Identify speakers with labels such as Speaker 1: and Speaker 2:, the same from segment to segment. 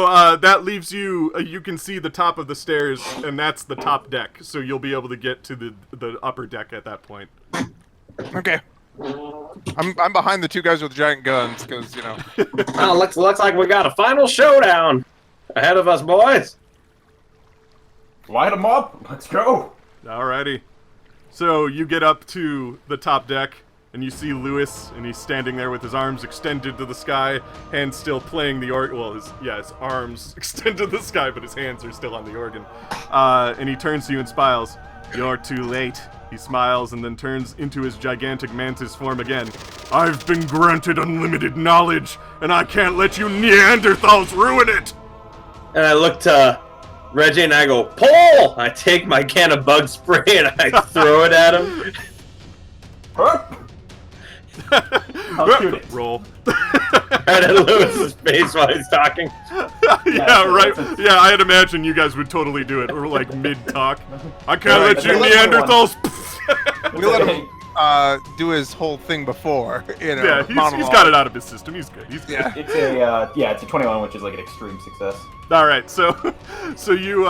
Speaker 1: So that leaves you. You can see the top of the stairs, and that's the top deck. So you'll be able to get to the upper deck at that point.
Speaker 2: Okay. I'm behind the two guys with giant guns because
Speaker 3: Well, looks like we got a final showdown ahead of us, boys.
Speaker 4: Light them up. Let's go.
Speaker 1: Alrighty. So you get up to the top deck, and you see Lewis, and he's standing there with his arms extended to the sky, hands still playing the organ. Well, his arms extended to the sky, but his hands are still on the organ. And he turns to you and smiles. You're too late. He smiles and then turns into his gigantic mantis form again. I've been granted unlimited knowledge, and I can't let you Neanderthals ruin it!
Speaker 3: And I look to Reggie and I go, pull! I take my can of bug spray and I throw it at him.
Speaker 4: I'll shoot it.
Speaker 1: Roll.
Speaker 3: Right at Lewis's face while he's talking.
Speaker 1: Yeah, right. Yeah, I'd imagine you guys would totally do it. Or like mid-talk. I can't let you Neanderthals...
Speaker 2: we let him do his whole thing before.
Speaker 1: Yeah, he's got it out of his system. He's good. He's good.
Speaker 2: Yeah.
Speaker 4: It's a 21, which is like an extreme success.
Speaker 1: All right, so you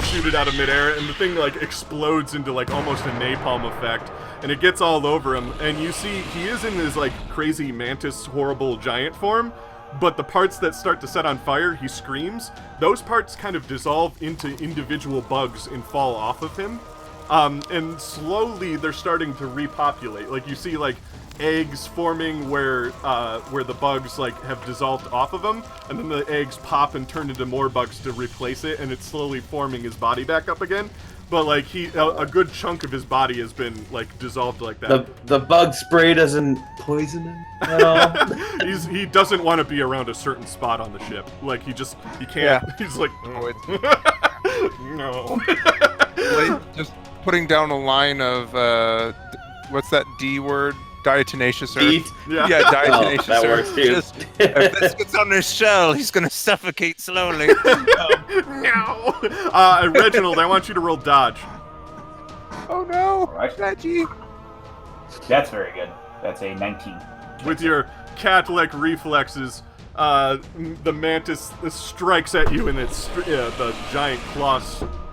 Speaker 1: shoot it out of midair, and the thing like explodes into like almost a napalm effect, and it gets all over him. And you see he is in his like crazy mantis, horrible giant form, but the parts that start to set on fire, he screams. Those parts kind of dissolve into individual bugs and fall off of him, and slowly they're starting to repopulate. Like you see like eggs forming where the bugs like have dissolved off of them, and then the eggs pop and turn into more bugs to replace it, and it's slowly forming his body back up again. But like a good chunk of his body has been like dissolved like that.
Speaker 3: The bug spray doesn't poison him at all.
Speaker 1: He doesn't want to be around a certain spot on the ship. Like he can't. Yeah. He's like, no.
Speaker 2: Like, just putting down a line of what's that D word? Diatomaceous earth. Yeah, diatomaceous
Speaker 3: that
Speaker 2: earth.
Speaker 3: Works too.
Speaker 2: Just, if this gets on his shell, he's gonna suffocate slowly.
Speaker 1: No. Reginald, I want you to roll dodge.
Speaker 2: Oh no,
Speaker 4: Right.
Speaker 2: Reggie.
Speaker 4: That's very good. That's a 19.
Speaker 1: With your cat-like reflexes, the mantis strikes at you, and the giant claw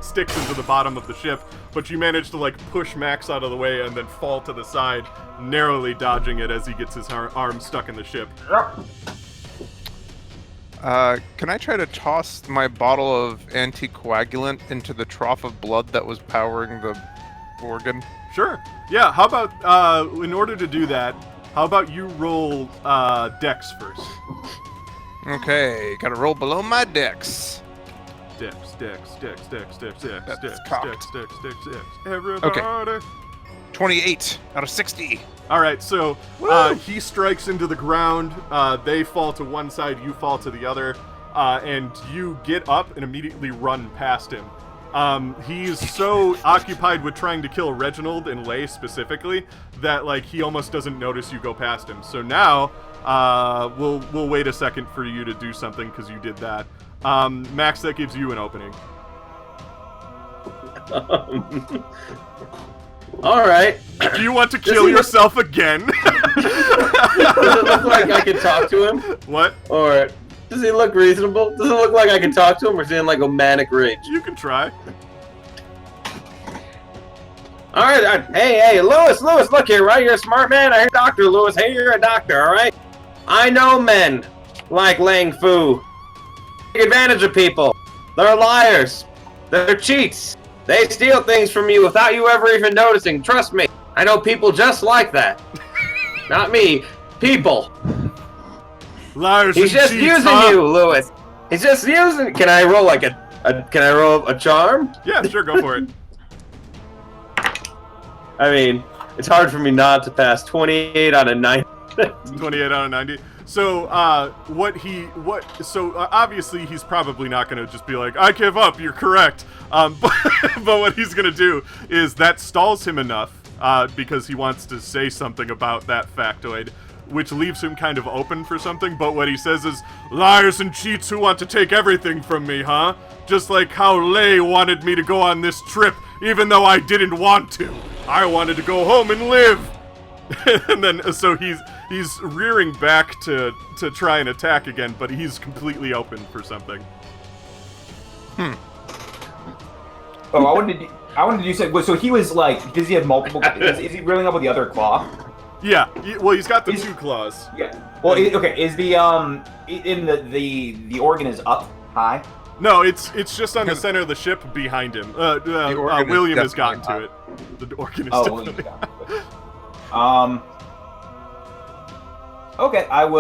Speaker 1: sticks into the bottom of the ship. But you manage to like push Max out of the way and then fall to the side, narrowly dodging it as he gets his arm stuck in the ship.
Speaker 2: Can I try to toss my bottle of anticoagulant into the trough of blood that was powering the organ?
Speaker 1: Sure. Yeah, how about, in order to do that, how about you roll Dex first?
Speaker 2: Okay, gotta roll below my Dex.
Speaker 1: Dex.
Speaker 2: That's cocked.
Speaker 1: Everybody.
Speaker 2: Okay. 28 out of 60.
Speaker 1: All right, so he strikes into the ground. They fall to one side, you fall to the other, and you get up and immediately run past him. He's so occupied with trying to kill Reginald and Lay specifically that like he almost doesn't notice you go past him. So now we'll wait a second for you to do something because you did that. Max, that gives you an opening.
Speaker 3: All right.
Speaker 1: Do you want to kill yourself again?
Speaker 3: Does it look like I can talk to him?
Speaker 1: What?
Speaker 3: Or does he look reasonable? Does it look like I can talk to him, or is he in like a manic rage?
Speaker 1: You can try.
Speaker 3: All right. Hey, Lewis, look here, right? You're a smart man. I hear Dr. Lewis. Hey, you're a doctor, all right? I know men like Lang Fu. Take advantage of people. They're liars. They're cheats. They steal things from you without you ever even noticing. Trust me. I know people just like that. Not me. People.
Speaker 1: Liars
Speaker 3: He's
Speaker 1: and
Speaker 3: just
Speaker 1: cheats,
Speaker 3: using you, Lewis. He's just using. Can I roll like can I roll a charm?
Speaker 1: Yeah, sure, go for it.
Speaker 3: I mean, it's hard for me not to pass 28 out of 90.
Speaker 1: 28 out of 90. So, obviously he's probably not going to just be like, I give up, you're correct. But what he's going to do is that stalls him enough, because he wants to say something about that factoid, which leaves him kind of open for something. But what he says is, liars and cheats who want to take everything from me, huh? Just like how Lay wanted me to go on this trip, even though I didn't want to. I wanted to go home and live. And then, so He's rearing back to try and attack again, but he's completely open for something.
Speaker 4: Oh, I wanted to say. So he was like, does he have multiple? Is he reeling up with the other claw?
Speaker 1: Yeah. Well, he's got the 2 claws.
Speaker 4: Yeah. Well, okay. Is the in the organ is up high?
Speaker 1: No, it's just on the center of the ship behind him. William has gotten to it. The organ is definitely.
Speaker 4: Okay, I'm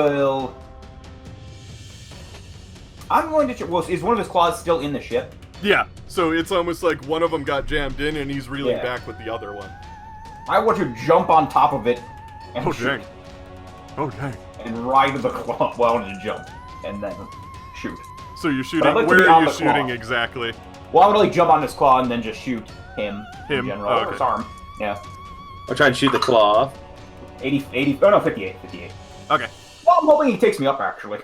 Speaker 4: going to. Well, is one of his claws still in the ship?
Speaker 1: Yeah. So it's almost like one of them got jammed in, and he's reeling back with the other one.
Speaker 4: I want to jump on top of it and shoot.
Speaker 1: Dang. Oh dang.
Speaker 4: And ride the claw. Well, I wanted to jump and then shoot.
Speaker 1: So you're shooting.
Speaker 4: Like
Speaker 1: where are you shooting
Speaker 4: claw.
Speaker 1: exactly?
Speaker 4: Well, I would like jump on this claw and then just shoot him. In general,
Speaker 1: Oh, okay.
Speaker 4: or his arm. Yeah.
Speaker 3: I'll try and shoot the claw off.
Speaker 4: 80. Oh no, 58.
Speaker 1: Okay.
Speaker 4: Well, I'm hoping he takes me up actually.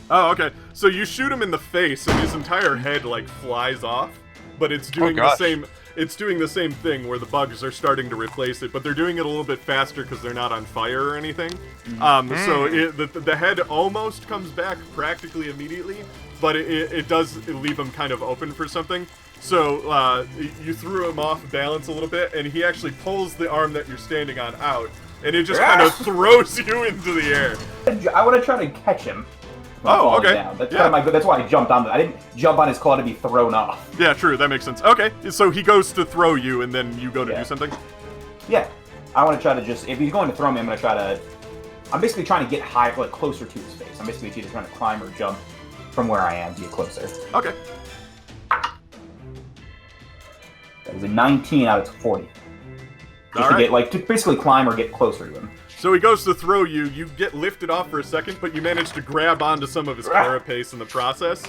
Speaker 1: Oh, okay. So you shoot him in the face, and his entire head like flies off, but it's doing the
Speaker 2: gosh.
Speaker 1: same. It's doing the same thing where the bugs are starting to replace it, but they're doing it a little bit faster because they're not on fire or anything. So the head almost comes back practically immediately, but it does leave him kind of open for something. So you threw him off balance a little bit, and he actually pulls the arm that you're standing on out, and it just kind of throws you into the air.
Speaker 4: I want to try to catch him.
Speaker 1: Oh, okay.
Speaker 4: Down. That's kind of that's why I jumped on. I didn't jump on his claw to be thrown off.
Speaker 1: Yeah, true. That makes sense. Okay, so he goes to throw you, and then you go to do something?
Speaker 4: Yeah. I want to try to just... If he's going to throw me, I'm going to try to... I'm basically trying to get high, like, closer to his face. I'm basically either trying to climb or jump from where I am to get closer.
Speaker 1: Okay.
Speaker 4: That was a 19 out of 40. Just
Speaker 1: All right.
Speaker 4: to basically climb or get closer to him.
Speaker 1: So he goes to throw you, you get lifted off for a second, but you manage to grab onto some of his carapace in the process.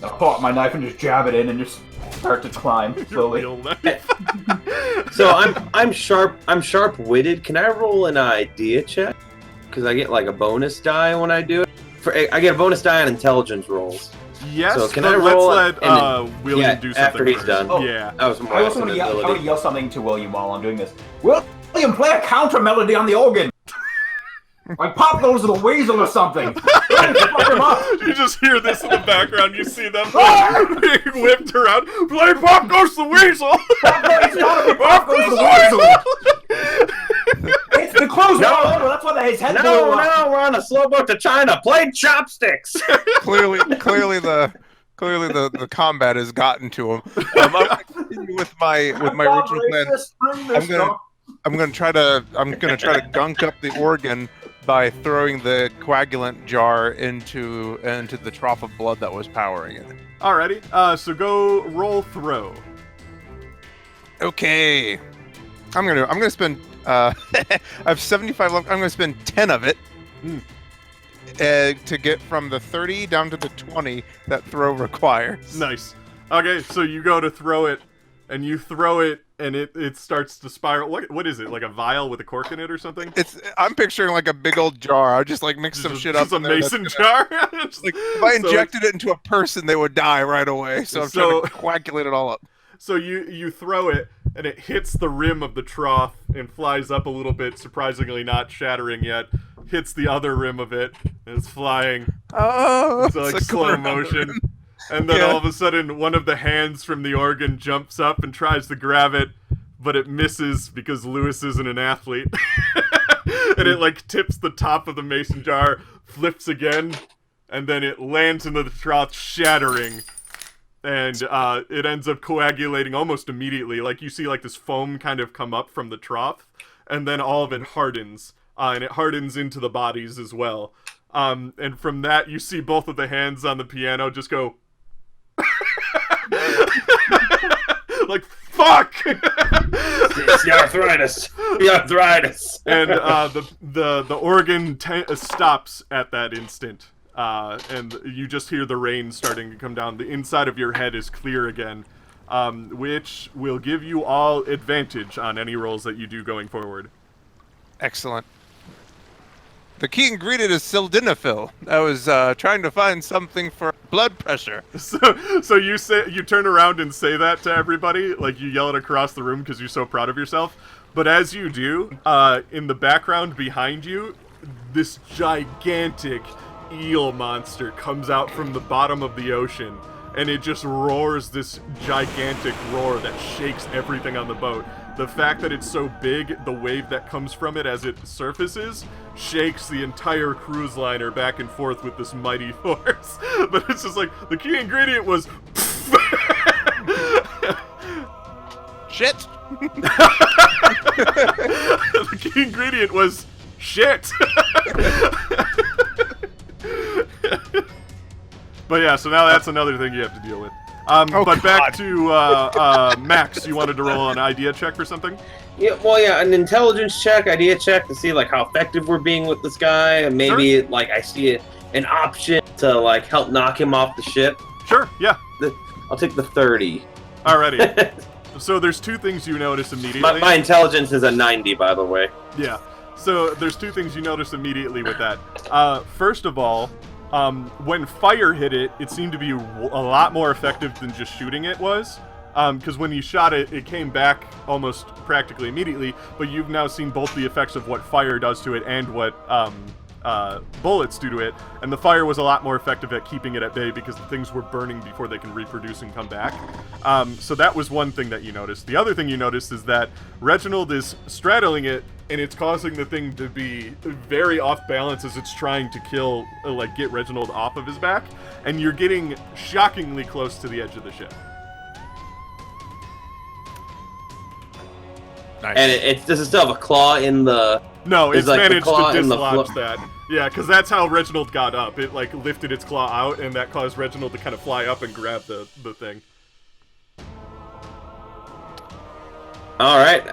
Speaker 4: I'll pull out my knife and just jab it in and just start to climb slowly.
Speaker 1: Real knife.
Speaker 3: So I'm sharp-witted. Can I roll an idea check? Because I get like a bonus die when I do it. I get a bonus die on intelligence rolls.
Speaker 1: Yes,
Speaker 3: so can
Speaker 1: but
Speaker 3: I roll
Speaker 1: let's let William do something
Speaker 3: after he's
Speaker 1: first.
Speaker 3: done.
Speaker 4: Oh.
Speaker 1: Yeah.
Speaker 3: That was more
Speaker 4: I also want to yell something to William while I'm doing this. William, play a counter melody on the organ. Like Pop Goes to the Weasel or something. Fuck him up.
Speaker 1: You just hear this in the background. You see them being whipped around. Play Pop Goes the Weasel.
Speaker 4: It's gotta be Pop Goes to the Weasel. It's the close one. That's why his head blew up.
Speaker 3: No, we're on a slow boat to China. Play chopsticks.
Speaker 2: Clearly the combat has gotten to him. I'm gonna continue with my original plan. I'm gonna try to gunk up the organ by throwing the coagulant jar into the trough of blood that was powering it.
Speaker 1: Alrighty. So go roll throw.
Speaker 2: Okay. I'm gonna spend I have 75 left. I'm gonna spend 10 of it to get from the 30 down to the 20 that throw requires.
Speaker 1: Nice. Okay, so you go to throw it, and you throw it, and it starts to spiral. What is it? Like a vial with a cork in it or something?
Speaker 2: I'm picturing like a big old jar. I just like mix some shit up.
Speaker 1: Just a mason jar.
Speaker 2: Like if I injected it into a person, they would die right away. So I'm trying to coagulate it all up.
Speaker 1: So you throw it, and it hits the rim of the trough and flies up a little bit, surprisingly not shattering yet. Hits the other rim of it, and it's flying.
Speaker 2: Oh,
Speaker 1: so like slow motion. And then all of a sudden, one of the hands from the organ jumps up and tries to grab it, but it misses because Lewis isn't an athlete. And it like tips the top of the mason jar, flips again, and then it lands into the trough, shattering. And it ends up coagulating almost immediately. Like you see like this foam kind of come up from the trough, and then all of it hardens. And it hardens into the bodies as well. And from that, you see both of the hands on the piano just go... like, fuck!
Speaker 3: It's the arthritis. The arthritis.
Speaker 1: And the organ stops at that instant. And you just hear the rain starting to come down. The inside of your head is clear again, which will give you all advantage on any rolls that you do going forward.
Speaker 2: Excellent. The key ingredient is sildenafil. I was trying to find something for blood pressure.
Speaker 1: So you turn around and say that to everybody, like you yell it across the room because you're so proud of yourself. But as you do, in the background behind you, this gigantic eel monster comes out from the bottom of the ocean, and it just roars this gigantic roar that shakes everything on the boat. The fact that it's so big, the wave that comes from it as it surfaces, shakes the entire cruise liner back and forth with this mighty force. But it's just like, the key ingredient was...
Speaker 2: Shit!
Speaker 1: The key ingredient was shit. But yeah, so now that's another thing you have to deal with. But back to Max, you wanted to roll an idea check for something?
Speaker 3: Yeah, well, yeah, an intelligence check, idea check to see like how effective we're being with this guy, and maybe
Speaker 1: Sure.
Speaker 3: like I see an option to like help knock him off the ship.
Speaker 1: Sure, yeah.
Speaker 3: I'll take the 30.
Speaker 1: Alrighty. So there's two things you notice immediately.
Speaker 3: My intelligence is a 90, by the way.
Speaker 1: Yeah. So there's two things you notice immediately with that. First of all, when fire hit it, it seemed to be a lot more effective than just shooting it was. Because when you shot it, it came back almost practically immediately, but you've now seen both the effects of what fire does to it and what bullets do to it, and the fire was a lot more effective at keeping it at bay because the things were burning before they can reproduce and come back. So that was one thing that you noticed. The other thing you noticed is that Reginald is straddling it, and it's causing the thing to be very off balance as it's trying to kill, get Reginald off of his back, and you're getting shockingly close to the edge of the ship.
Speaker 2: Nice.
Speaker 3: And does it still have a claw in the...
Speaker 1: No, it's
Speaker 3: like the
Speaker 1: managed
Speaker 3: claw
Speaker 1: to
Speaker 3: in the
Speaker 1: dislodge that. Yeah, because that's how Reginald got up. It, lifted its claw out, and that caused Reginald to kind of fly up and grab the thing.
Speaker 3: Alright,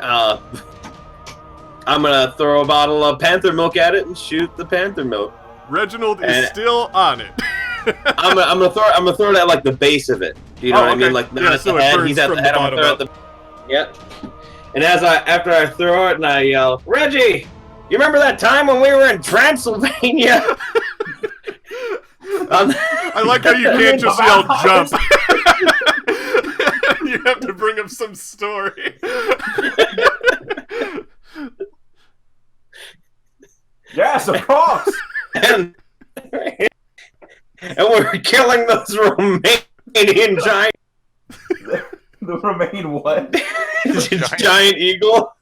Speaker 3: I'm gonna throw a bottle of panther milk at it and shoot the panther milk.
Speaker 1: Reginald is still on it.
Speaker 3: I'm gonna throw it at, like, the base of it. You know what I mean? Like,
Speaker 1: yeah,
Speaker 3: at
Speaker 1: so
Speaker 3: the
Speaker 1: it
Speaker 3: head,
Speaker 1: burns
Speaker 3: he's at
Speaker 1: from
Speaker 3: the
Speaker 1: the
Speaker 3: head, I'm gonna
Speaker 1: bottom
Speaker 3: throw it at the... Yep. And after I throw it, and I yell, Reggie, you remember that time when we were in Transylvania?
Speaker 1: I like how you can't just yell jump. You have to bring up some story.
Speaker 4: Yes, of course.
Speaker 3: and we were killing those Romanian giant...
Speaker 4: The remain what?
Speaker 3: giant eagle.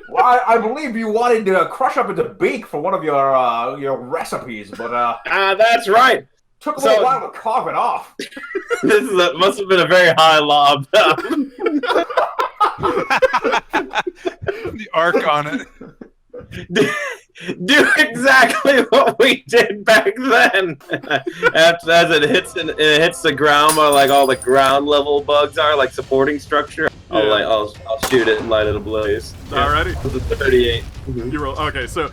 Speaker 4: Well, I believe you wanted to crush up into beak for one of your recipes, but
Speaker 3: that's right.
Speaker 4: took a little while to carve it off.
Speaker 3: Must have been a very high lob.
Speaker 2: The arc on it.
Speaker 3: Do exactly what we did back then. As it hits the ground, where like all the ground level bugs are, like supporting structure.
Speaker 1: Yeah.
Speaker 3: I'll shoot it and light it ablaze.
Speaker 1: Alrighty.
Speaker 3: It was a 38.
Speaker 1: You roll. Okay, so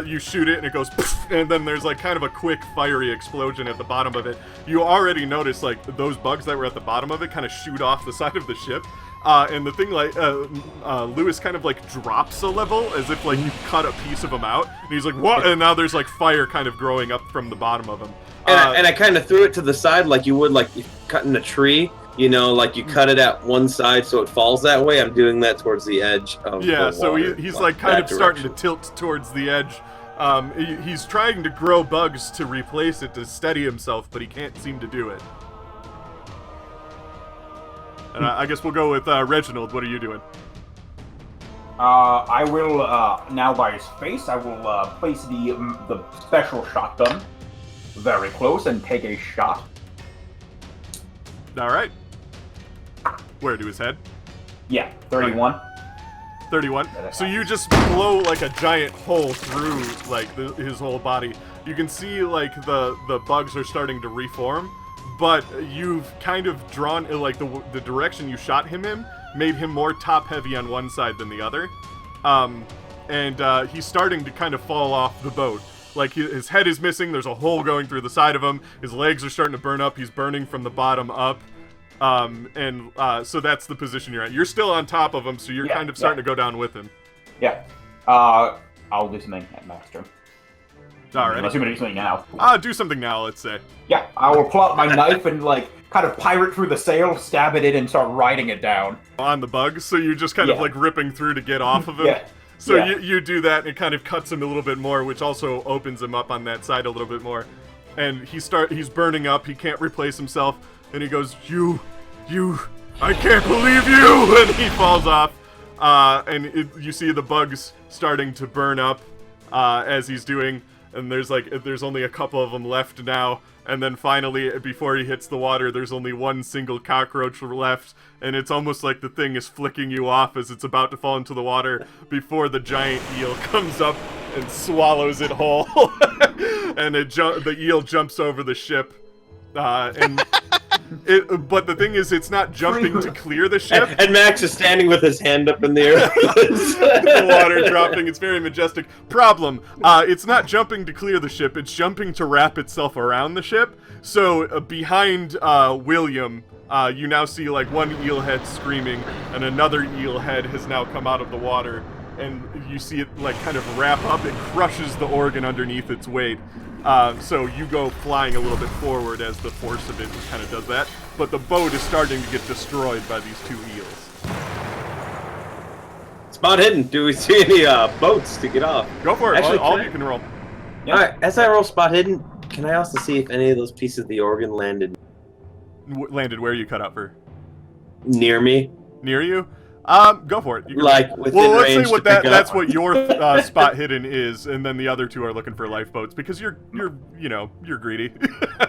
Speaker 1: you shoot it and it goes, and then there's like kind of a quick fiery explosion at the bottom of it. You already notice like those bugs that were at the bottom of it kind of shoot off the side of the ship. And the thing, Lewis kind of, drops a level, as if, you cut a piece of him out, and he's like, what? And now there's, fire kind of growing up from the bottom of him.
Speaker 3: And I kind of threw it to the side like you would, cutting a tree, you cut it at one side so it falls that way. I'm doing that towards the edge of the water,
Speaker 1: so he's, kind of starting to tilt towards the edge. He's trying to grow bugs to replace it to steady himself, but he can't seem to do it. And I guess we'll go with Reginald. What are you doing?
Speaker 4: I will now by his face. I will place the special shotgun very close and take a shot.
Speaker 1: All right. Where, to his head?
Speaker 4: Yeah, 31.
Speaker 1: 31. So you just blow a giant hole through his whole body. You can see the bugs are starting to reform. But you've kind of drawn, the direction you shot him in made him more top-heavy on one side than the other. And he's starting to kind of fall off the boat. His head is missing, there's a hole going through the side of him, his legs are starting to burn up, he's burning from the bottom up. So that's the position you're at. You're still on top of him, so you're kind of starting to go down with him.
Speaker 4: Yeah. I'll do something at Master.
Speaker 1: Alright.
Speaker 4: Unless you're gonna do something now.
Speaker 1: Do something now, let's say.
Speaker 4: Yeah, I will pull out my knife and kind of pirate through the sail, stab it in, and start riding it down.
Speaker 1: On the bug, so you're just kind of like ripping through to get off of him.
Speaker 4: Yeah.
Speaker 1: So you do that, and it kind of cuts him a little bit more, which also opens him up on that side a little bit more. And he's burning up. He can't replace himself, and he goes, "You, I can't believe you!" And he falls off. You see the bugs starting to burn up as he's doing, and there's only a couple of them left now. And then finally, before he hits the water, there's only one single cockroach left, and it's almost like the thing is flicking you off as it's about to fall into the water before the giant eel comes up and swallows it whole. And the eel jumps over the ship. But the thing is, it's not jumping to clear the ship.
Speaker 3: And Max is standing with his hand up in the air.
Speaker 1: The water dropping. It's very majestic. Problem, it's not jumping to clear the ship. It's jumping to wrap itself around the ship. So behind William, you now see like one eel head screaming, and another eel head has now come out of the water. And you see it like kind of wrap up. It crushes the organ underneath its weight. So you go flying a little bit forward as the force of it kind of does that. But the boat is starting to get destroyed by these two eels.
Speaker 3: Spot hidden. Do we see any boats to get off?
Speaker 1: Go for it.
Speaker 3: Actually,
Speaker 1: all you can roll.
Speaker 4: Yeah.
Speaker 3: Alright, as I roll spot hidden, can I also see if any of those pieces of the organ landed
Speaker 1: Landed where you cut out for?
Speaker 3: near me?
Speaker 1: Near you? Go for it. You can
Speaker 3: Like within
Speaker 1: let's
Speaker 3: range
Speaker 1: say what
Speaker 3: to pick
Speaker 1: that's
Speaker 3: up.
Speaker 1: what your spot hidden is, and then the other two are looking for lifeboats because you're greedy.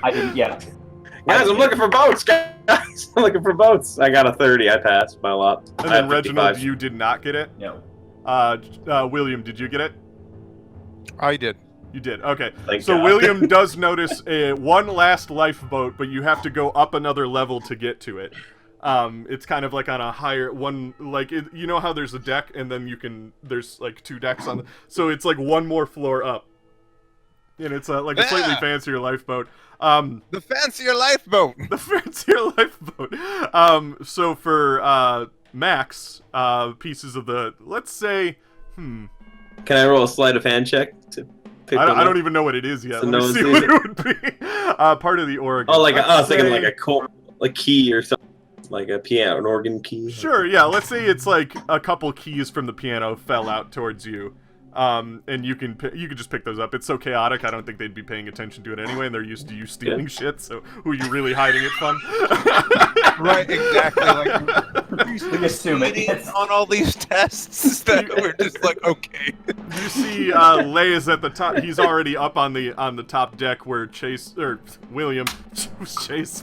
Speaker 4: I didn't yet.
Speaker 3: Guys, I'm looking for boats, guys! I'm looking for boats. I got a 30. I passed by a lot.
Speaker 1: And
Speaker 3: I
Speaker 1: then
Speaker 3: have
Speaker 1: Reginald,
Speaker 3: 55.
Speaker 1: you did not get it.
Speaker 4: No.
Speaker 1: William, did you get it?
Speaker 2: I did.
Speaker 1: You did. Okay.
Speaker 3: Thank
Speaker 1: So
Speaker 3: God.
Speaker 1: William does notice one last lifeboat, but you have to go up another level to get to it. It's kind of like on a higher one, like you know how there's a deck and then there's like two decks on so it's like one more floor up. And it's like a slightly fancier lifeboat.
Speaker 2: The fancier lifeboat.
Speaker 1: The fancier lifeboat. So for Max, pieces of let's say,
Speaker 3: Can I roll a sleight of hand check to pick one
Speaker 1: I
Speaker 3: up?
Speaker 1: don't even know what it is yet.
Speaker 3: So
Speaker 1: Let
Speaker 3: no
Speaker 1: me
Speaker 3: one
Speaker 1: see
Speaker 3: sees
Speaker 1: what
Speaker 3: it?
Speaker 1: it would be. Part of the organ.
Speaker 3: Oh, like I was thinking
Speaker 1: Let's
Speaker 3: like
Speaker 1: say-
Speaker 3: a key or something, like a piano, an organ key.
Speaker 1: Sure, yeah. Let's say it's like a couple keys from the piano fell out towards you, and you can just pick those up. It's so chaotic. I don't think they'd be paying attention to it anyway, and they're used to you stealing shit. So who are you really hiding it from?
Speaker 2: Right, exactly. Like
Speaker 4: We assume it.
Speaker 2: cheating on all these tests that we're just like, okay.
Speaker 1: You see, Lay is at the top. He's already up on the top deck where William, Chase,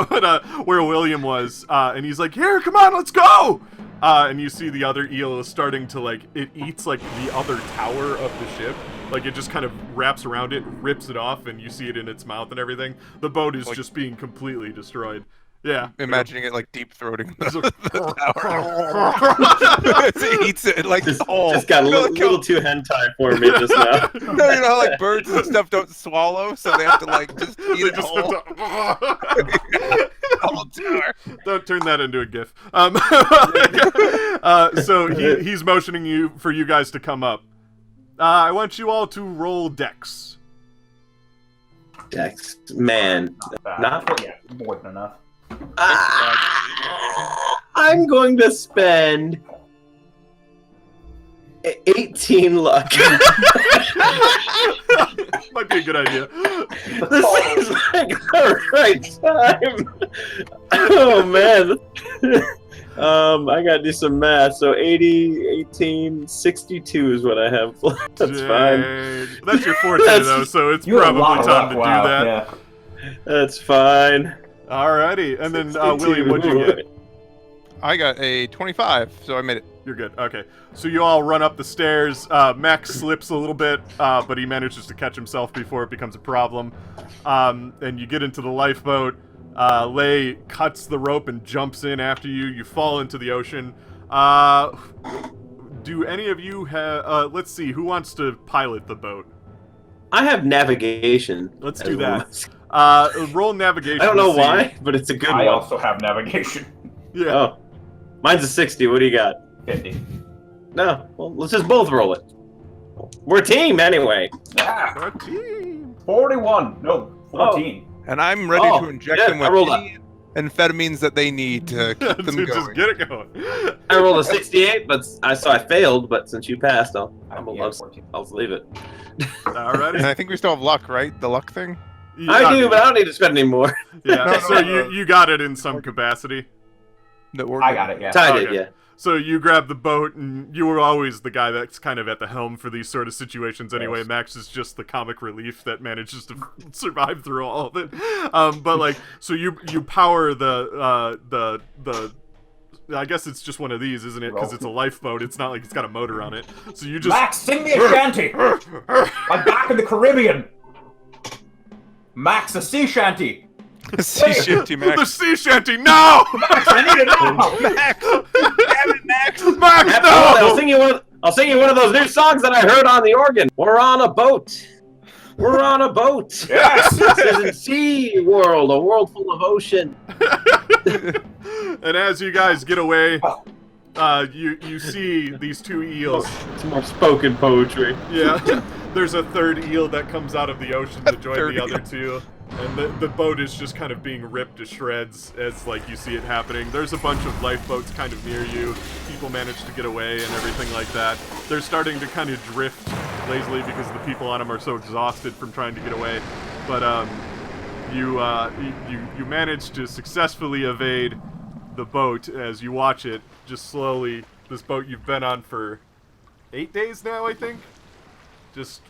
Speaker 1: but where William was, and he's like, "Here, come on, let's go!" And you see the other eel is starting to it eats like the other tower of the ship. Like it just kind of wraps around it, rips it off, and you see it in its mouth and everything. The boat is just being completely destroyed. Yeah.
Speaker 2: Imagining it like deep throating the
Speaker 1: tower.
Speaker 2: It eats it like
Speaker 3: Just got a little too hentai for me just now.
Speaker 2: No, you know how like birds and stuff don't swallow, so they have to like just eat
Speaker 1: They
Speaker 2: it
Speaker 1: just
Speaker 2: whole. Whole tower.
Speaker 1: Don't turn that into a GIF. So he's motioning for you guys to come up. I want you all to roll Dex.
Speaker 3: Dex, man. Not-
Speaker 4: Yeah, more than enough.
Speaker 3: I'm going to spend 18 luck.
Speaker 1: Might be a good idea.
Speaker 3: This seems like the right time. Oh man. I gotta do some math. So 80, 18, 62 is what I have. That's fine.
Speaker 1: Dang. That's your forte though, so it's
Speaker 4: You have a lot
Speaker 1: probably
Speaker 4: of
Speaker 1: time
Speaker 4: luck,
Speaker 1: to do that.
Speaker 4: Yeah.
Speaker 3: That's fine.
Speaker 1: Alrighty, and then
Speaker 3: 62.
Speaker 1: William, what'd you get?
Speaker 2: I got a 25, so I made it.
Speaker 1: You're good. Okay. So you all run up the stairs. Max slips a little bit, but he manages to catch himself before it becomes a problem. And you get into the lifeboat. Lay cuts the rope and jumps in after you. You fall into the ocean. Do any of you have... let's see. Who wants to pilot the boat?
Speaker 3: I have navigation.
Speaker 1: Let's
Speaker 3: as
Speaker 1: do
Speaker 3: well.
Speaker 1: that. Roll navigation.
Speaker 3: I don't know
Speaker 1: to see.
Speaker 3: why, but it's a good
Speaker 4: I
Speaker 3: one.
Speaker 4: also have navigation.
Speaker 1: Yeah.
Speaker 3: Oh. Mine's a 60. What do you got?
Speaker 4: 50.
Speaker 3: No. Well, let's just both roll it. We're a team anyway.
Speaker 4: Ah,
Speaker 1: Our team.
Speaker 4: 41. No, 14.
Speaker 2: and I'm ready to inject them with any amphetamines that they need to keep them going.
Speaker 1: Just get it going.
Speaker 3: I rolled a 68, but I failed. But since you passed, I'll leave it.
Speaker 1: Alrighty.
Speaker 2: And I think we still have luck, right? The luck thing.
Speaker 3: I do, but I don't need to spend any more.
Speaker 1: Yeah. So you got it in some capacity.
Speaker 4: I got it. Yeah.
Speaker 3: I did. Yeah.
Speaker 1: So you grab the boat, and you were always the guy that's kind of at the helm for these sort of situations anyway. Yes. Max is just the comic relief that manages to survive through all of it. But like, so you power the I guess it's just one of these, isn't it? Because it's a lifeboat. It's not like it's got a motor on it. So you just...
Speaker 4: Max, sing me a shanty! I'm back in the Caribbean! Max, a sea shanty!
Speaker 2: The sea shanty, Max.
Speaker 1: The sea shanty, no!
Speaker 4: Max, I need it now!
Speaker 2: Max! Damn it, Max!
Speaker 1: Max, no!
Speaker 3: I'll sing you one of those new songs that I heard on the organ. We're on a boat. We're on a boat.
Speaker 4: Yes!
Speaker 3: This isn't Sea World, a world full of ocean.
Speaker 1: And as you guys get away, you see these two eels.
Speaker 3: It's more spoken poetry.
Speaker 1: Yeah. There's a third eel that comes out of the ocean to join the other two. And the boat is just kind of being ripped to shreds as, like, you see it happening. There's a bunch of lifeboats kind of near you. People manage to get away and everything like that. They're starting to kind of drift lazily because the people on them are so exhausted from trying to get away. But you manage to successfully evade the boat as you watch it just slowly. This boat you've been on for 8 days now, I think? Just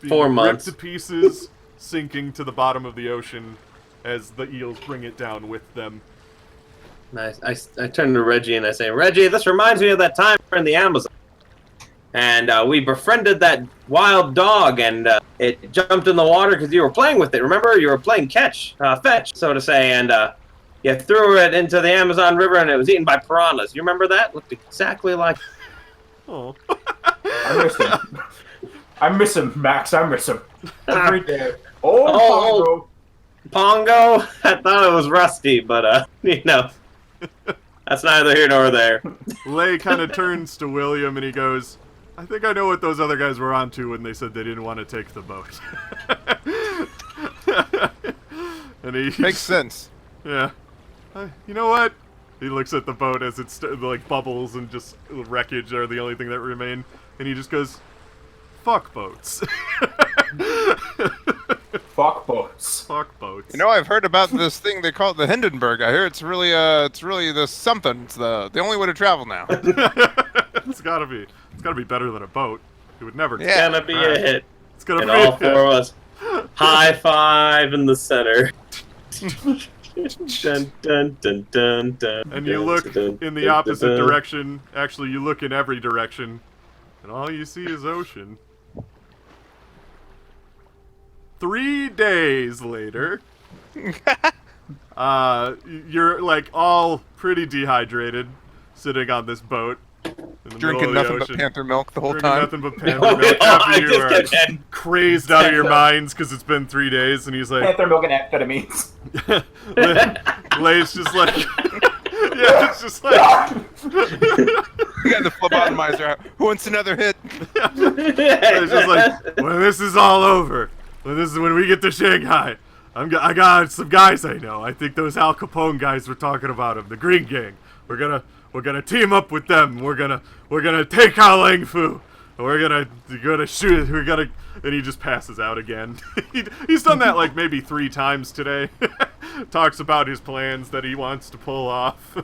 Speaker 3: 4 months.
Speaker 1: Ripped to pieces. Sinking to the bottom of the ocean as the eels bring it down with them.
Speaker 3: Nice. I turn to Reggie and I say, Reggie, this reminds me of that time we're in the Amazon. And we befriended that wild dog, and it jumped in the water because you were playing with it. Remember? You were playing fetch, so to say, and you threw it into the Amazon River, and it was eaten by piranhas. You remember that? Looked exactly like...
Speaker 1: Oh.
Speaker 4: I miss him. I miss him, Max. I miss him. Every day. Oh,
Speaker 3: Pongo? I thought it was Rusty, but, that's neither here nor there.
Speaker 1: Lay kind of turns to William and he goes, I think I know what those other guys were onto when they said they didn't want to take the boat. And he
Speaker 2: makes sense.
Speaker 1: Yeah. You know what? He looks at the boat as it's like bubbles and just wreckage are the only thing that remain, and he just goes, "Fuck boats."
Speaker 4: Fuck boats.
Speaker 1: Fuck boats.
Speaker 2: You know, I've heard about this thing they call it the Hindenburg. I hear it's really the something. It's the only way to travel now.
Speaker 1: It's gotta be better than a boat. It would never.
Speaker 3: It's gonna be a hit.
Speaker 1: It's gonna
Speaker 3: and
Speaker 1: be
Speaker 3: all 4 of us. High five in the center. Dun, dun, dun, dun, dun,
Speaker 1: and you look in the opposite direction. Actually, you look in every direction, and all you see is ocean. 3 days later, you're like all pretty dehydrated, sitting on this boat.
Speaker 2: Drinking nothing but panther milk the whole time.
Speaker 1: Nothing but panther milk after you are crazed out of your minds because it's been 3 days, and he's like...
Speaker 4: Panther milk and amphetamines.
Speaker 1: Lay's just like... Yeah, it's just like...
Speaker 2: You got the phlebotomizer out. Who wants another hit?
Speaker 1: It's just like, when this is all over, when we get to Shanghai, I got some guys I know. I think those Al Capone guys were talking about him, the Green Gang. We're gonna team up with them. We're gonna take out Lang Fu. We're gonna shoot. And he just passes out again. He's done that like maybe 3 times today. Talks about his plans that he wants to pull off.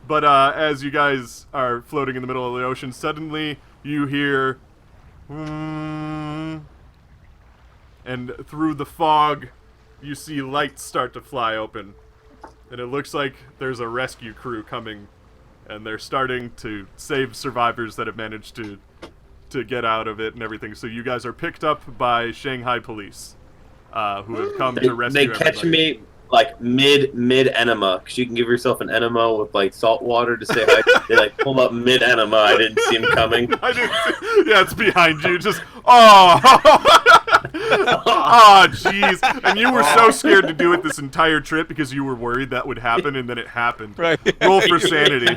Speaker 1: But as you guys are floating in the middle of the ocean, suddenly you hear, and through the fog, you see lights start to fly open. And it looks like there's a rescue crew coming, and they're starting to save survivors that have managed to get out of it and everything. So you guys are picked up by Shanghai police, who have come to rescue everybody.
Speaker 3: They catch me like mid enema, because you can give yourself an enema with like salt water to say hi. They like pull up mid enema. I didn't see him coming.
Speaker 1: I didn't see, yeah, it's behind you. Just oh, jeez. And you were so scared to do it this entire trip because you were worried that would happen, and then it happened.
Speaker 2: Right.
Speaker 1: Roll for sanity.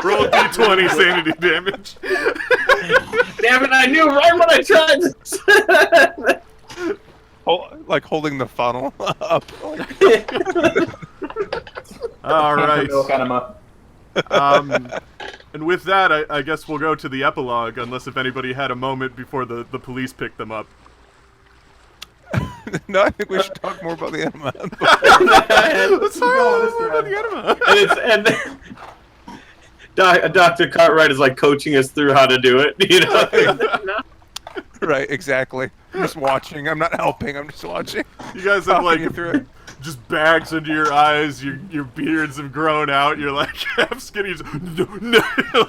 Speaker 1: Roll D20 sanity damage.
Speaker 3: Damn it, I knew right when I tried to...
Speaker 2: like holding the funnel up.
Speaker 1: All right.
Speaker 4: Milk enema.
Speaker 1: And with that, I guess we'll go to the epilogue, unless if anybody had a moment before the police picked them up.
Speaker 2: No, I think we should talk more about the enema.
Speaker 1: Let's talk about the enema.
Speaker 3: And Dr. Cartwright is like coaching us through how to do it, you know?
Speaker 2: Right, exactly. I'm just watching. I'm not helping. I'm just watching.
Speaker 1: You guys have like
Speaker 2: Through it.
Speaker 1: just bags under your eyes. Your beards have grown out. You're like half skinny. No.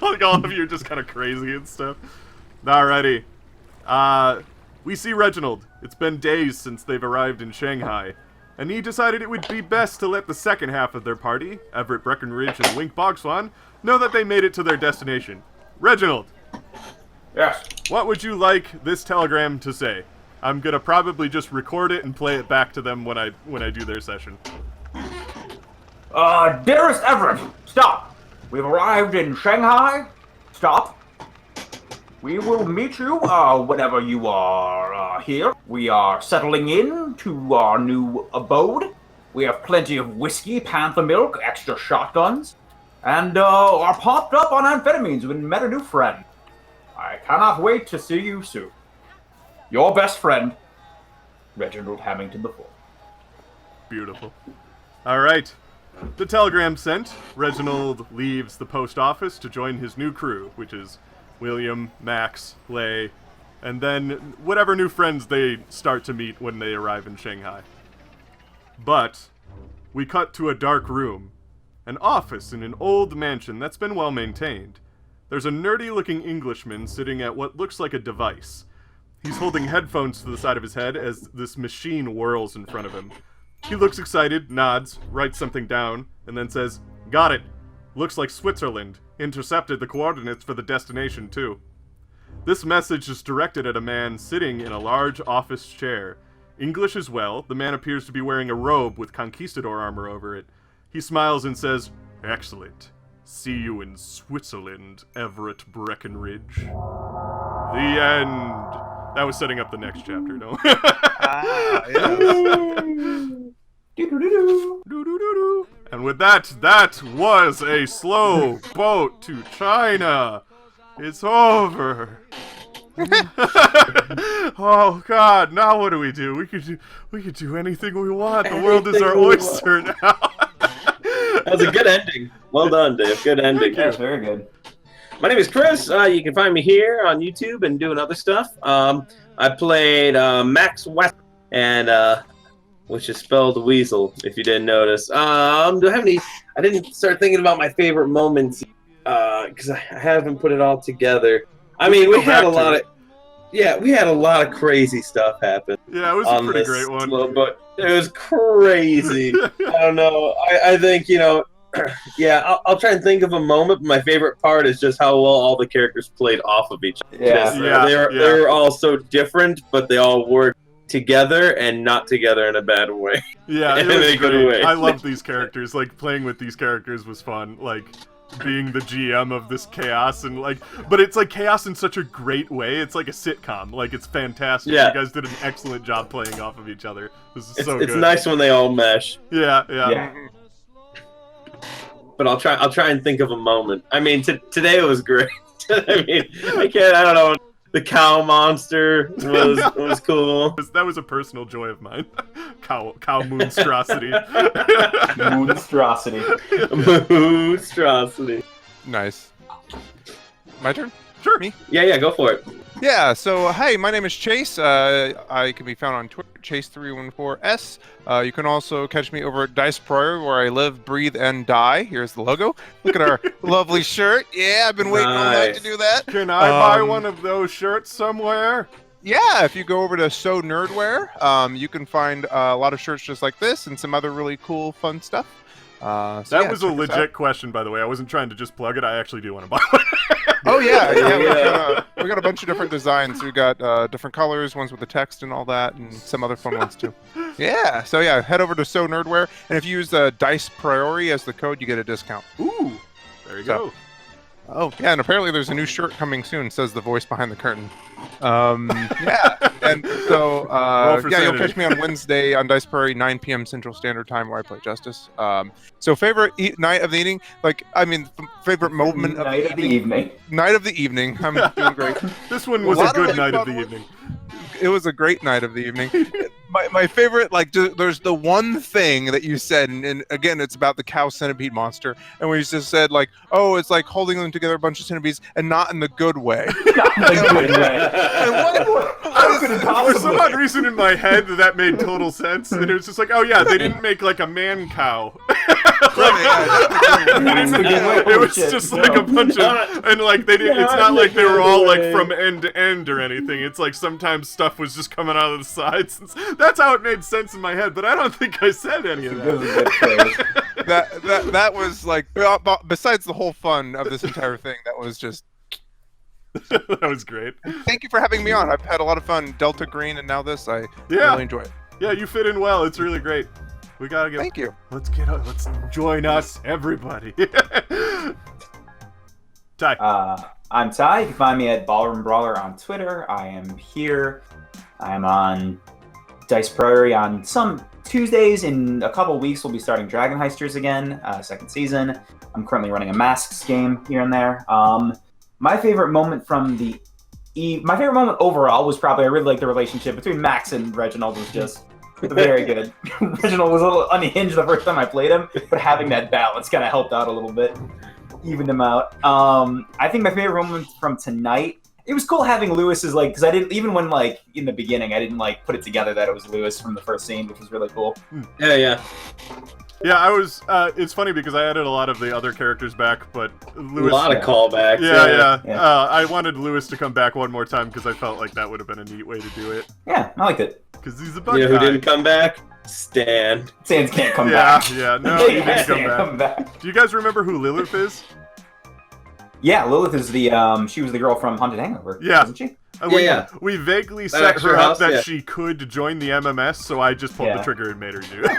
Speaker 1: Like all of you are just kind of crazy and stuff. Alrighty. We see Reginald. It's been days since they've arrived in Shanghai, and he decided it would be best to let the second half of their party, Everett Breckenridge and Wink Bogswan, know that they made it to their destination. Reginald,
Speaker 4: Yes.
Speaker 1: what would you like this telegram to say? I'm gonna probably just record it and play it back to them when I do their session.
Speaker 4: Dearest Everett, stop. We've arrived in Shanghai. Stop. We will meet you whenever you are here. We are settling in to our new abode. We have plenty of whiskey, panther milk, extra shotguns, and are popped up on amphetamines and met a new friend. I cannot wait to see you soon. Your best friend, Reginald Hammington IV.
Speaker 1: Beautiful. Alright. The telegram sent. Reginald leaves the post office to join his new crew, which is William, Max, Lay, and then whatever new friends they start to meet when they arrive in Shanghai. But we cut to a dark room, an office in an old mansion that's been well maintained. There's a nerdy-looking Englishman sitting at what looks like a device. He's holding headphones to the side of his head as this machine whirls in front of him. He looks excited, nods, writes something down, and then says, "Got it. Looks like Switzerland. Intercepted the coordinates for the destination, too." This message is directed at a man sitting in a large office chair. English as well, the man appears to be wearing a robe with conquistador armor over it. He smiles and says, "Excellent. See you in Switzerland, Everett Breckenridge." The end. That was setting up the next chapter, no?
Speaker 4: Doo-doo-doo-doo.
Speaker 1: And with that was a slow boat to China. It's over. Oh God! Now what do? We could do anything we want. The world is our oyster now.
Speaker 3: That was a good ending. Well done, Dave. Good ending.
Speaker 4: Yes, very good.
Speaker 3: My name is Chris. You can find me here on YouTube and doing other stuff. I played Max Weasel, and which is spelled Weasel, if you didn't notice. Do I have any? I didn't start thinking about my favorite moments because I haven't put it all together. I mean, we had a lot of crazy stuff happen.
Speaker 1: Yeah, it was a pretty great one.
Speaker 3: But it was crazy. I don't know. I think, yeah, I'll try and think of a moment. But my favorite part is just how well all the characters played off of each other.
Speaker 4: Yeah.
Speaker 3: They were all so different, but they all worked together and not together in a bad way.
Speaker 1: Yeah, it
Speaker 3: In
Speaker 1: was
Speaker 3: a good
Speaker 1: great.
Speaker 3: way.
Speaker 1: I love these characters. Like, playing with these characters was fun. Like, being the GM of this chaos, and but it's like chaos in such a great way. It's like a sitcom. Like, it's fantastic.
Speaker 3: Yeah.
Speaker 1: You guys did an excellent job playing off of each other. This is so good.
Speaker 3: It's nice when they all mesh.
Speaker 1: Yeah.
Speaker 3: But I'll try and think of a moment. I mean, today it was great. I mean, I don't know. The cow monster was cool.
Speaker 1: That was a personal joy of mine. Cow monstrosity.
Speaker 4: Monstrosity.
Speaker 3: Monstrosity.
Speaker 2: Nice. My turn?
Speaker 1: Sure.
Speaker 2: Me?
Speaker 3: Yeah, go for it.
Speaker 2: Yeah, so hey, my name is Chase. I can be found on Twitter, Chase314S. You can also catch me over at Dice Prior, where I live, breathe, and die. Here's the logo. Look at our lovely shirt. Yeah, I've been waiting all night to do that.
Speaker 1: Can I buy one of those shirts somewhere?
Speaker 2: Yeah, if you go over to So Nerdwear, you can find a lot of shirts just like this and some other really cool, fun stuff.
Speaker 1: That was a legit question, by the way. I wasn't trying to just plug it. I actually do want to buy one.
Speaker 2: Oh yeah. We got a bunch of different designs. We got different colors, ones with the text and all that, and some other fun ones too. Yeah. So yeah, head over to So Nerdwear, and if you use Dice Priori as the code, you get a discount.
Speaker 1: Ooh, there you go.
Speaker 2: Oh, yeah, and apparently there's a new shirt coming soon, says the voice behind the curtain. Yeah, and so, yeah, you'll catch me on Wednesday on Dice Prairie, 9 p.m. Central Standard Time, where I play Justice. So favorite night of the evening? Favorite moment of the evening? Night of the evening. I'm doing great.
Speaker 1: This one was a good night of the evening.
Speaker 2: It was a great night of the evening. My favorite, there's the one thing that you said, and again, it's about the cow centipede monster, and we just said, oh, it's like holding them together, a bunch of centipedes, and not in the good way.
Speaker 4: Not in the good way.
Speaker 1: For some odd reason in my head, that made total sense, and it was just like, oh yeah, they didn't make like a man cow. It was just like a bunch of, and like they didn't. It's not like they were all like from end to end or anything. It's like sometimes stuff was just coming out of the sides. That's how it made sense in my head, but I don't think I said any of that.
Speaker 2: That was like, besides the whole fun of this entire thing, that was just.
Speaker 1: That was great.
Speaker 2: Thank you for having me on. I've had a lot of fun. Delta Green and now this. I really enjoy it.
Speaker 1: Yeah, you fit in well. It's really great. We gotta get.
Speaker 2: Thank you.
Speaker 1: Let's join us, everybody. Ty.
Speaker 5: I'm Ty. You can find me at Ballroom Brawler on Twitter. I am here. I am on Dice Prairie on some Tuesdays. In a couple weeks, we'll be starting Dragon Heisters again, second season. I'm currently running a Masks game here and there. My favorite moment from my favorite moment overall was probably, I really like the relationship between Max and Reginald was just very good. Reginald was a little unhinged the first time I played him, but having that balance kind of helped out a little bit, evened him out. I think my favorite moment from tonight, it was cool having Lewis's, because I didn't, even when, in the beginning, I didn't, put it together that it was Lewis from the first scene, which was really cool.
Speaker 3: Yeah.
Speaker 1: Yeah, I was. It's funny because I added a lot of the other characters back, but Lewis.
Speaker 3: A lot of callbacks.
Speaker 1: Yeah. I wanted Lewis to come back one more time because I felt like that would have been a neat way to do it.
Speaker 5: Yeah, I liked it.
Speaker 1: Because he's a bug
Speaker 3: guy.
Speaker 1: Who
Speaker 3: didn't come back? Stan.
Speaker 5: Sans can't come back.
Speaker 1: Yeah, no, he didn't come back. Do you guys remember who Lilith is?
Speaker 5: Yeah, Lilith is she was the girl from Haunted Hangover, wasn't she?
Speaker 1: We vaguely set her up that she could join the MMS, so I just pulled the trigger and made her do it.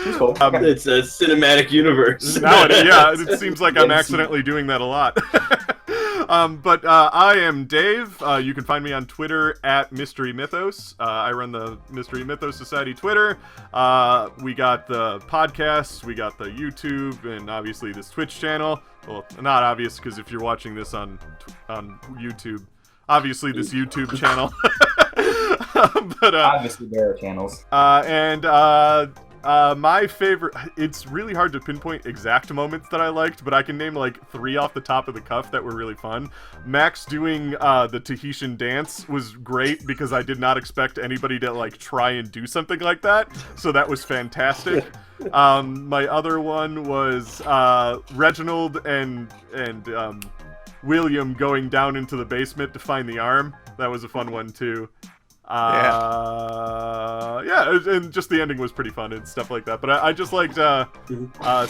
Speaker 5: She's cool.
Speaker 3: It's a cinematic universe.
Speaker 1: It seems like I'm accidentally doing that a lot. But I am Dave. You can find me on Twitter at Mystery Mythos. I run the Mystery Mythos Society Twitter. We got the podcasts, we got the YouTube, and obviously this Twitch channel. Well, not obvious because if you're watching this on YouTube, obviously this YouTube channel. But
Speaker 5: obviously there are channels.
Speaker 1: My favorite, it's really hard to pinpoint exact moments that I liked, but I can name 3 off the top of the cuff that were really fun. Max doing the Tahitian dance was great because I did not expect anybody to try and do something like that, so that was fantastic. My other one was Reginald and William going down into the basement to find the arm. That was a fun one too. And just the ending was pretty fun and stuff like that. But I just liked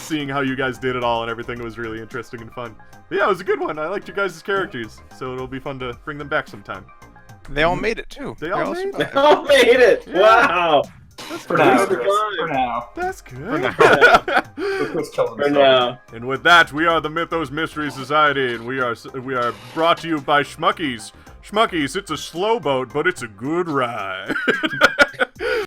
Speaker 1: seeing how you guys did it all and everything. It was really interesting and fun. But yeah, it was a good one. I liked you guys' characters, so it'll be fun to bring them back sometime.
Speaker 2: They all made it too.
Speaker 3: They all made it. Yeah. Wow.
Speaker 1: That's
Speaker 5: for now.
Speaker 1: That's good.
Speaker 3: For now.
Speaker 1: And with that, we are the Mythos Mystery Society, and we are brought to you by Schmuckies. Schmuckies, it's a slow boat, but it's a good ride.